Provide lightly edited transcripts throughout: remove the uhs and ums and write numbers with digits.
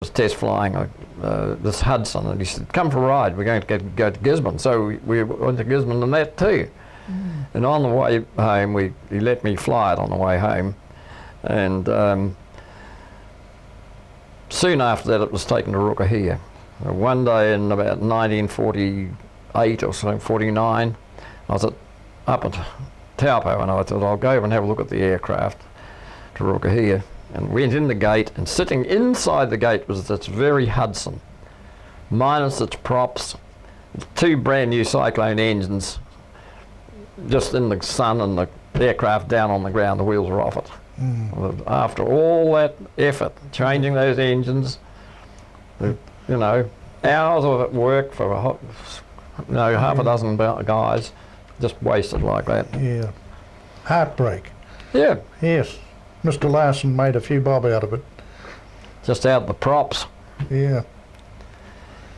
was test flying this Hudson, and he said, "Come for a ride. We're going to go to Gisborne." So we went to Gisborne and that too. Mm. And on the way home, he let me fly it on the way home, and soon after that, it was taken to Ruakahia. One day in about 1948 or so, 49, I was up at Taupo, and I thought I'll go over and have a look at the aircraft to Ruakahia. And went in the gate, and sitting inside the gate was this very Hudson, minus its props, 2 brand new Cyclone engines, just in the sun, and the aircraft down on the ground, the wheels were off it. Mm. After all that effort, changing those engines, you know, hours of work for half a dozen guys, just wasted like that. Yeah. Heartbreak. Yeah. Yes. Mr. Larson made a few bob out of it. Just out the props. Yeah.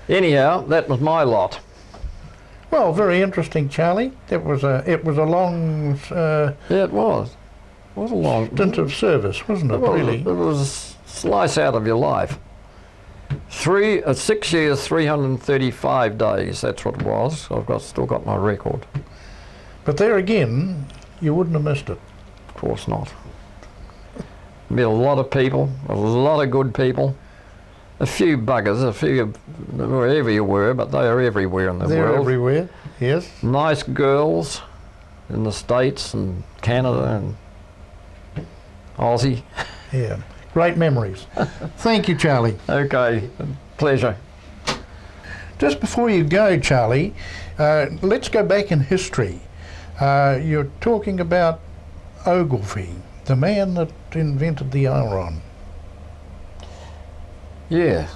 Anyhow, that was my lot. Well, very interesting, Charlie. It was a long. Yeah, it was. It was a long stint of service, wasn't it? Really. It was a slice out of your life. 6 years, 335 days. That's what it was. I've still got my record. But there again, you wouldn't have missed it. Of course not. Met a lot of people, a lot of good people, a few buggers, a few wherever you were, but they are everywhere in the world. They're everywhere, yes. Nice girls in the States and Canada and Aussie. Yeah, great memories. Thank you, Charlie. Okay, pleasure. Just before you go, Charlie, let's go back in history. You're talking about Ogilvy, the man that invented the aileron. Yeah.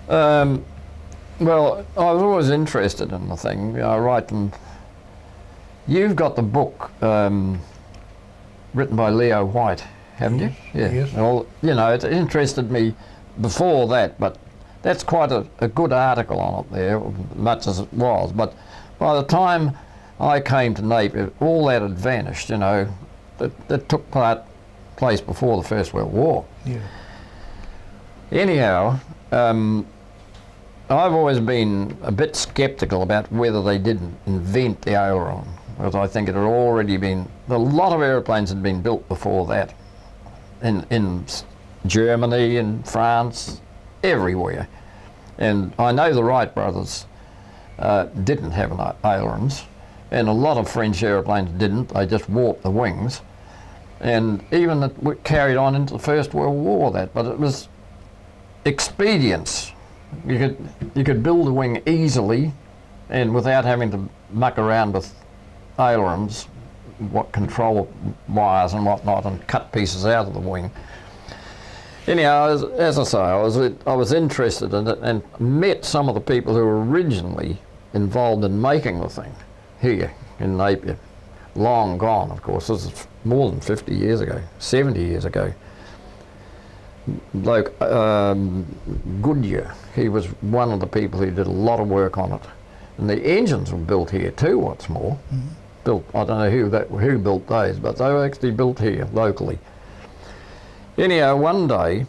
Well, I was always interested in the thing. I write and you've got the book written by Leo White, haven't you? Yeah. Yes. Well, you know, it interested me before that, but that's quite a good article on it there, much as it was. But by the time I came to Napier, all that had vanished, you know. That took place before the First World War. Yeah. Anyhow, I've always been a bit sceptical about whether they did invent the aileron, because I think it had already been, a lot of aeroplanes had been built before that, in Germany, in France, everywhere. And I know the Wright brothers didn't have ailerons, and a lot of French aeroplanes didn't. They just warped the wings. And even it carried on into the First World War, but it was expedience. You could build a wing easily and without having to muck around with ailerons, what control wires and whatnot, and cut pieces out of the wing. Anyhow, as I say, I was interested in it and met some of the people who were originally involved in making the thing here in Napier. Long gone, of course. This is more than 50 years ago, 70 years ago. Like Goodyear, he was one of the people who did a lot of work on it. And the engines were built here too, what's more. Mm-hmm. Built, I don't know who built those, but they were actually built here, locally. Anyhow, one day,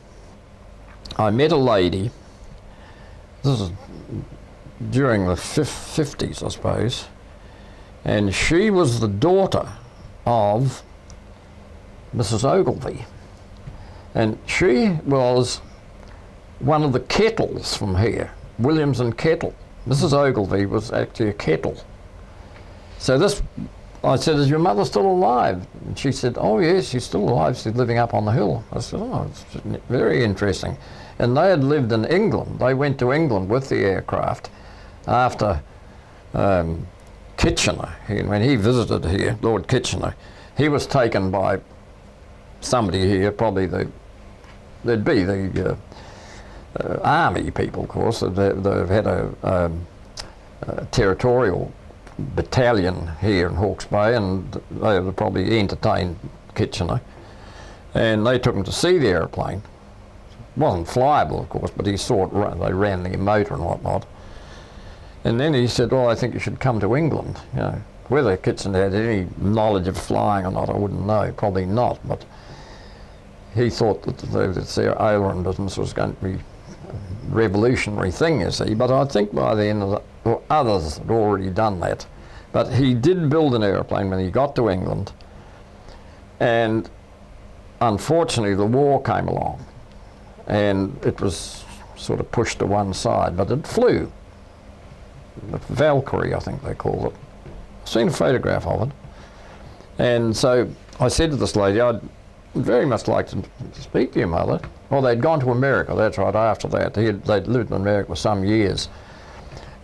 I met a lady, this is during the 50s, I suppose, and she was the daughter of Mrs. Ogilvy. And she was one of the Kettles from here, Williams and Kettle. Mrs. Ogilvy was actually a Kettle. So I said, "Is your mother still alive?" And she said, "Oh yes, she's still alive. She's living up on the hill." I said, "Oh, it's very interesting." And they had lived in England. They went to England with the aircraft after Kitchener. When he visited here, Lord Kitchener, he was taken by somebody here, probably there'd be the army people, of course. They've had a territorial battalion here in Hawke's Bay, and they would probably entertained Kitchener. And they took him to see the aeroplane. It wasn't flyable, of course, but he saw it, they ran the motor and whatnot. And then he said, "Well, I think you should come to England." You know, whether Kitchener had any knowledge of flying or not, I wouldn't know. Probably not. But he thought that their aileron business was going to be a revolutionary thing, you see. But I think by the end of well, others had already done that. But he did build an aeroplane when he got to England, and unfortunately the war came along, and it was sort of pushed to one side, but it flew. The Valkyrie, I think they call it. I've seen a photograph of it. And so I said to this lady, I'd very much like to speak to your mother. Well, they'd gone to America, that's right, after that. They'd lived in America for some years.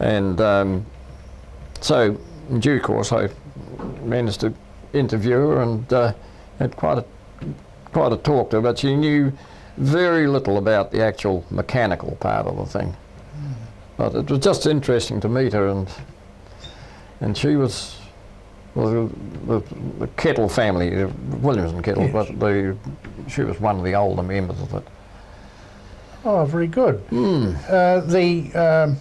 And so, in due course, I managed to interview her and had quite a talk to her, but she knew very little about the actual mechanical part of the thing. But it was just interesting to meet her, and she was the Kettle family, Williams and Kettle, yes. But she was one of the older members of it. Oh, very good. The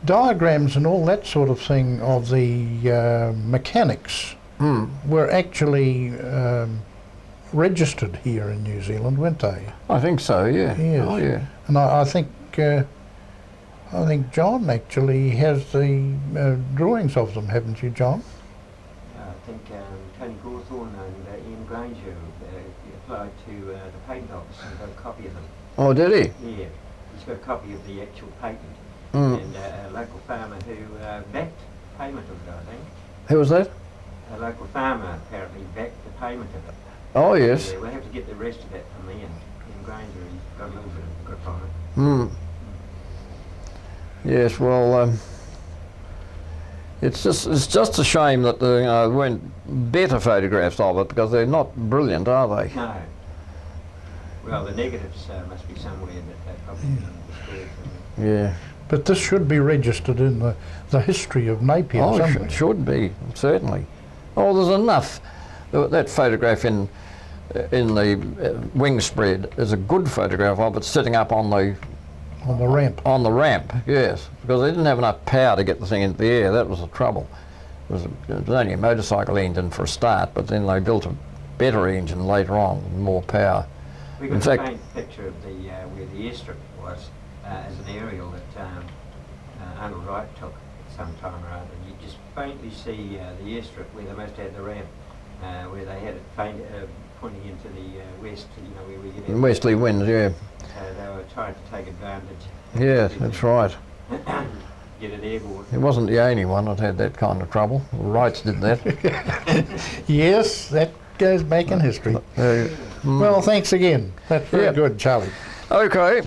diagrams and all that sort of thing of the mechanics were actually registered here in New Zealand, weren't they? I think so, yeah. Yes. Oh, yeah. And I think John actually has the drawings of them, haven't you, John? I think Tony Gawthorne and Ian Granger applied to the patent office and got a copy of them. Oh, did he? Yeah, he's got a copy of the actual patent. And a local farmer who backed payment of it, I think. Who was that? A local farmer apparently backed the payment of it. Oh, yes. Yeah, we'll have to get the rest of that from Ian. Ian Granger, he's got a little bit of grip on it. Yes, well, it's just a shame that there weren't better photographs of it, because they're not brilliant, are they? No. Well, the negatives must be somewhere that they probably destroyed. Yeah. But this should be registered in the history of Napier somewhere. It should be, certainly. Oh, there's enough. That photograph in the wing spread is a good photograph of it sitting up on the ramp. On the ramp, yes, because they didn't have enough power to get the thing into the air. That was the trouble. It was only a motorcycle engine for a start, but then they built a better engine later on, with more power. We got a faint picture of the where the airstrip was as an aerial that Arnold Wright took sometime or other. You just faintly see the airstrip where they most had the ramp, where they had it pointing into the west, where we get in. Westerly winds, yeah. So they were trying to take advantage. Yeah, that's right. Get it airborne. It wasn't the only one that had that kind of trouble. The Wrights did that. Yes, that goes back in history. Well, thanks again. That's very good, Charlie. Okay.